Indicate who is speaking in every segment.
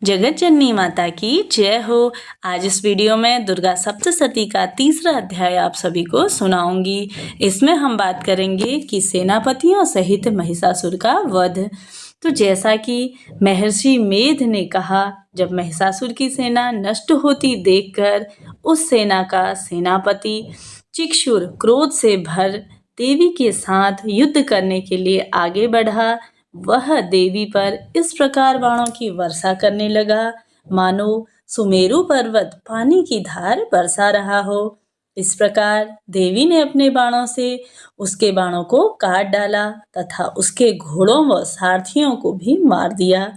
Speaker 1: जगत जननी माता की जय हो। आज इस वीडियो में दुर्गा सप्तशती का तीसरा अध्याय आप सभी को सुनाऊंगी। इसमें हम बात करेंगे कि सेनापतियों सहित महिषासुर का वध। तो जैसा कि महर्षि मेध ने कहा, जब महिषासुर की सेना नष्ट होती देखकर उस सेना का सेनापति चिक्षुर क्रोध से भर देवी के साथ युद्ध करने के लिए आगे बढ़ा। वह देवी पर इस प्रकार बाणों की वर्षा करने लगा मानो सुमेरु पर्वत पानी की धार बरसा रहा हो। इस प्रकार देवी ने अपने बाणों से उसके बाणों को काट डाला तथा उसके घोड़ों व सारथियों को भी मार दिया।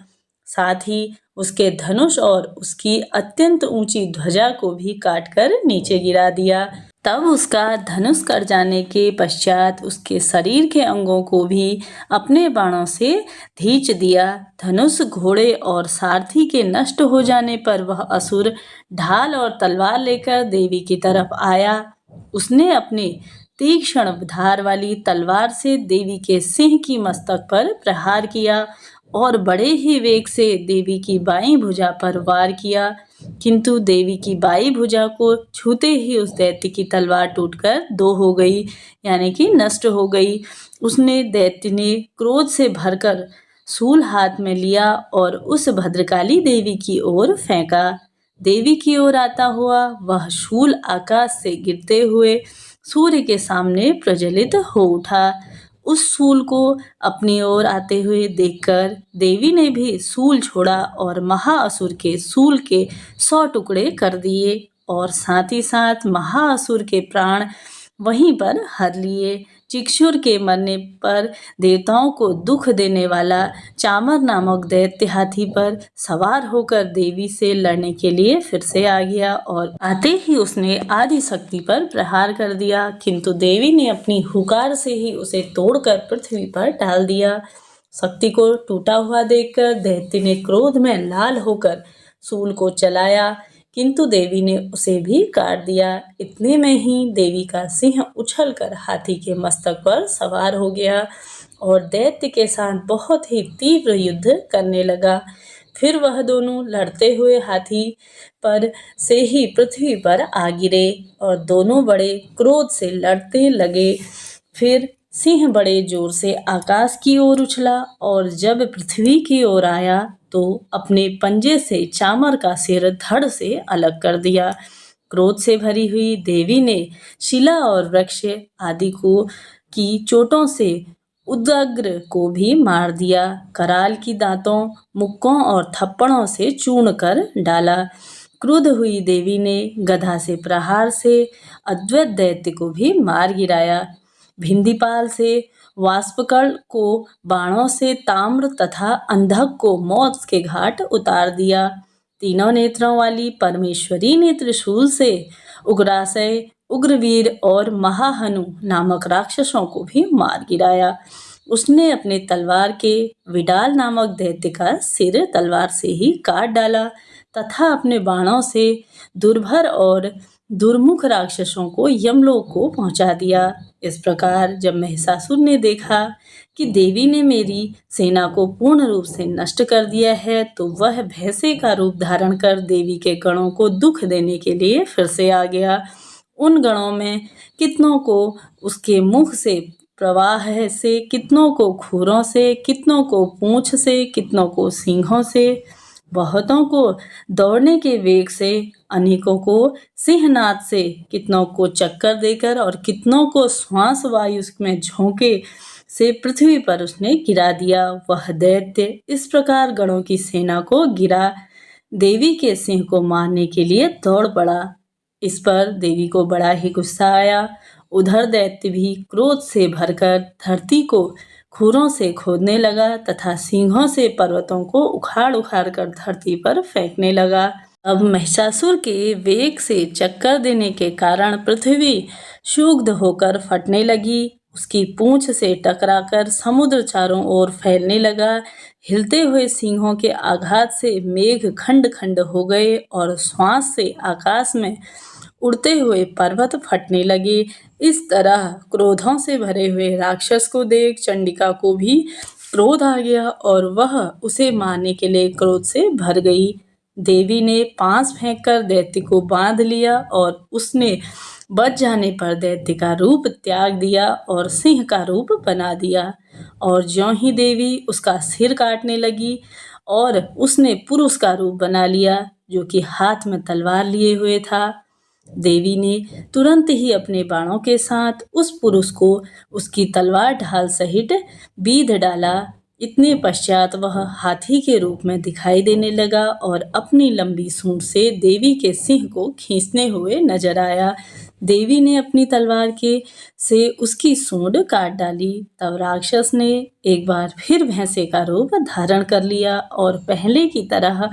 Speaker 1: साथ ही उसके धनुष और उसकी अत्यंत ऊंची ध्वजा को भी काटकर नीचे गिरा दिया। तब उसका धनुष कट जाने के पश्चात उसके शरीर के अंगों को भी अपने बाणों से खींच दिया। धनुष, घोड़े और सारथी के नष्ट हो जाने पर वह असुर ढाल और तलवार लेकर देवी की तरफ आया। उसने अपने तीक्ष्ण धार वाली तलवार से देवी के सिंह की मस्तक पर प्रहार किया और बड़े ही वेग से देवी की बाईं भुजा पर वार किया, किंतु देवी की बाईं भुजा को छूते ही उस दैत्य की तलवार टूटकर दो हो गई, यानी कि नष्ट हो गई। उसने दैत्य ने क्रोध से भरकर शूल हाथ में लिया और उस भद्रकाली देवी की ओर फेंका। देवी की ओर आता हुआ वह शूल आकाश से गिरते हुए सूर्य के सामने प्रज्वलित हो उठा। उस शूल को अपनी ओर आते हुए देखकर देवी ने भी शूल छोड़ा और महाअसुर के शूल के 100 टुकड़े कर दिए और साथ ही साथ महाअसुर के प्राण वहीं पर हर लिए। चिक्षुर के मरने पर देवताओं को दुख देने वाला चामर नामक दैत्य हाथी पर सवार होकर देवी से लड़ने के लिए फिर से आ गया और आते ही उसने आदि शक्ति पर प्रहार कर दिया, किंतु देवी ने अपनी हुकार से ही उसे तोड़कर पृथ्वी पर डाल दिया। शक्ति को टूटा हुआ देखकर दैत्य ने क्रोध में लाल होकर शूल को चलाया, किंतु देवी ने उसे भी काट दिया। इतने में ही देवी का सिंह उछलकर हाथी के मस्तक पर सवार हो गया और दैत्य के साथ बहुत ही तीव्र युद्ध करने लगा। फिर वह दोनों लड़ते हुए हाथी पर से ही पृथ्वी पर आ गिरे और दोनों बड़े क्रोध से लड़ते लगे। फिर सिंह बड़े जोर से आकाश की ओर उछला और जब पृथ्वी की ओर आया तो अपने पंजे से चामर का सिर धड़ से अलग कर दिया। क्रोध से भरी हुई देवी ने शिला और वृक्ष आदि को की चोटों से उदग्र को भी मार दिया। कराल की दांतों, मुक्कों और थप्पड़ों से चूर्ण कर डाला। क्रुद्ध हुई देवी ने गदा से प्रहार से अद्वैत दैत्य को भी मार गिराया। भिंदीपाल से वाष्पकर्ण को बाणों से ताम्र तथा अंधक को मौत के घाट उतार दिया। तीनों नेत्रों वाली परमेश्वरी ने त्रिशूल से उग्रासय, उग्रवीर और महाहनु नामक राक्षसों को भी मार गिराया। उसने अपने तलवार के विडाल नामक दैत्य का सिर तलवार से ही काट डाला तथा अपने बाणों से दुर्भर और दुर्मुख राक्षसों को यमलोक को पहुंचा दिया। इस प्रकार जब महिषासुर ने देखा कि देवी ने मेरी सेना को पूर्ण रूप से नष्ट कर दिया है, तो वह भैंसे का रूप धारण कर देवी के गणों को दुख देने के लिए फिर से आ गया। उन गणों में कितनों को उसके मुख से प्रवाह से, कितनों को खुरों से, कितनों को पूंछ से, कितनों को सींगों से, बहुतों को दौड़ने के वेग से, अनेकों को सिंहनाद से, कितनों को चक्कर देकर और कितनों को श्वास वायु में झोंके से पृथ्वी पर उसने गिरा दिया। वह दैत्य इस प्रकार गणों की सेना को गिरा देवी के सिंह को मारने के लिए दौड़ पड़ा। इस पर देवी को बड़ा ही गुस्सा आया। उधर दैत्य भी क्रोध से भरकर धरती को खुरों से खोदने लगा तथा सिंहों से पर्वतों को उखाड़ उखाड़ कर धरती पर फेंकने लगा। अब महिषासुर के वेग से चक्कर देने के कारण पृथ्वी क्षुब्ध होकर फटने लगी। उसकी पूंछ से टकराकर समुद्र चारों ओर फैलने लगा। हिलते हुए सिंहों के आघात से मेघ खंड खंड हो गए और श्वास से आकाश में उड़ते हुए पर्वत फटने लगे। इस तरह क्रोधों से भरे हुए राक्षस को देख चंडिका को भी क्रोध आ गया और वह उसे मारने के लिए क्रोध से भर गई। देवी ने पांस फेंककर दैत्य को बांध लिया और उसने बच जाने पर दैत्य का रूप त्याग दिया और सिंह का रूप बना दिया। और ज्यों ही देवी उसका सिर काटने लगी और उसने पुरुष का रूप बना लिया जो कि हाथ में तलवार लिए हुए था। देवी ने तुरंत ही अपने बाणों के साथ उस पुरुष को उसकी तलवार ढाल सहित बीध डाला। इतने पश्चात वह हाथी के रूप में दिखाई देने लगा और अपनी लंबी सूंड से देवी के सिंह को खींचने हुए नजर आया। देवी ने अपनी तलवार के से उसकी सूंड काट डाली। तब राक्षस ने एक बार फिर भैंसे का रूप धारण कर लिया और पहले की तरह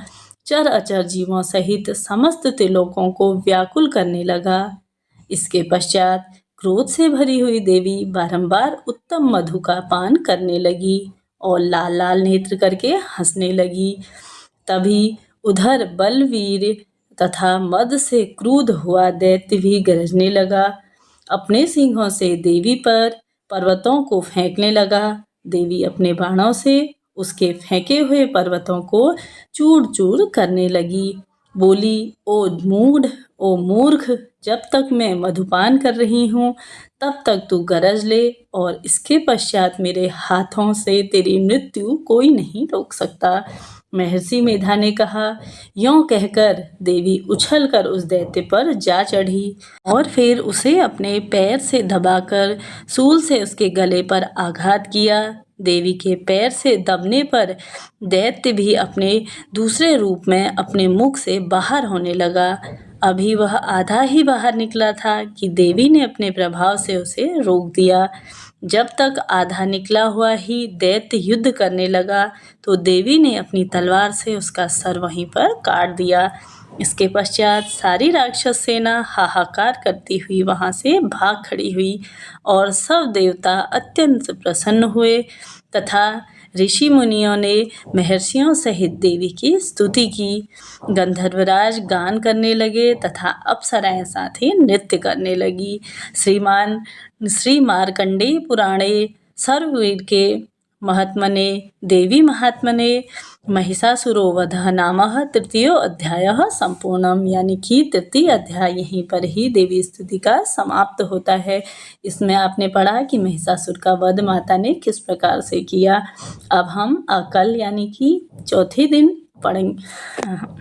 Speaker 1: चर अचर जीवों सहित समस्त त्रिलोकों को व्याकुल करने लगा। इसके पश्चात क्रोध से भरी हुई देवी बारंबार उत्तम मधु का पान करने लगी और लाल लाल नेत्र करके हंसने लगी। तभी उधर बलवीर तथा मद से क्रुद्ध हुआ दैत्य भी गरजने लगा। अपने सिंहों से देवी पर पर्वतों को फेंकने लगा। देवी अपने बाणों से उसके फेंके हुए पर्वतों को चूर चूर करने लगी। बोली, ओ मूढ़, ओ मूर्ख, जब तक मैं मधुपान कर रही हूँ तब तक तू गरज ले और इसके पश्चात मेरे हाथों से तेरी मृत्यु कोई नहीं रोक सकता। महर्षि मेधा ने कहा। यों कहकर देवी उछलकर उस दैत्य पर जा चढ़ी और फिर उसे अपने पैर से दबाकर सूल से उसके गले पर आघात किया। देवी के पैर से दबने पर दैत्य भी अपने दूसरे रूप में अपने मुख से बाहर होने लगा। अभी वह आधा ही बाहर निकला था कि देवी ने अपने प्रभाव से उसे रोक दिया। जब तक आधा निकला हुआ ही दैत्य युद्ध करने लगा तो देवी ने अपनी तलवार से उसका सर वहीं पर काट दिया। इसके पश्चात सारी राक्षस सेना हाहाकार करती हुई वहां से भाग खड़ी हुई और सब देवता अत्यंत प्रसन्न हुए तथा ऋषि मुनियों ने महर्षियों सहित देवी की स्तुति की। गंधर्वराज गान करने लगे तथा अप्सराएं साथ ही नृत्य करने लगी। श्री मार्कंडेय पुराणे सर्ववीर के महात्मने देवी महात्मने महिषासुरोवधः नामः तृतीयो अध्यायः संपूर्णम, यानी कि तृतीय अध्याय यहीं पर ही देवी स्तुति का समाप्त होता है। इसमें आपने पढ़ा कि महिषासुर का वध माता ने किस प्रकार से किया। अब हम कल यानी कि चौथे दिन पढ़ेंगे।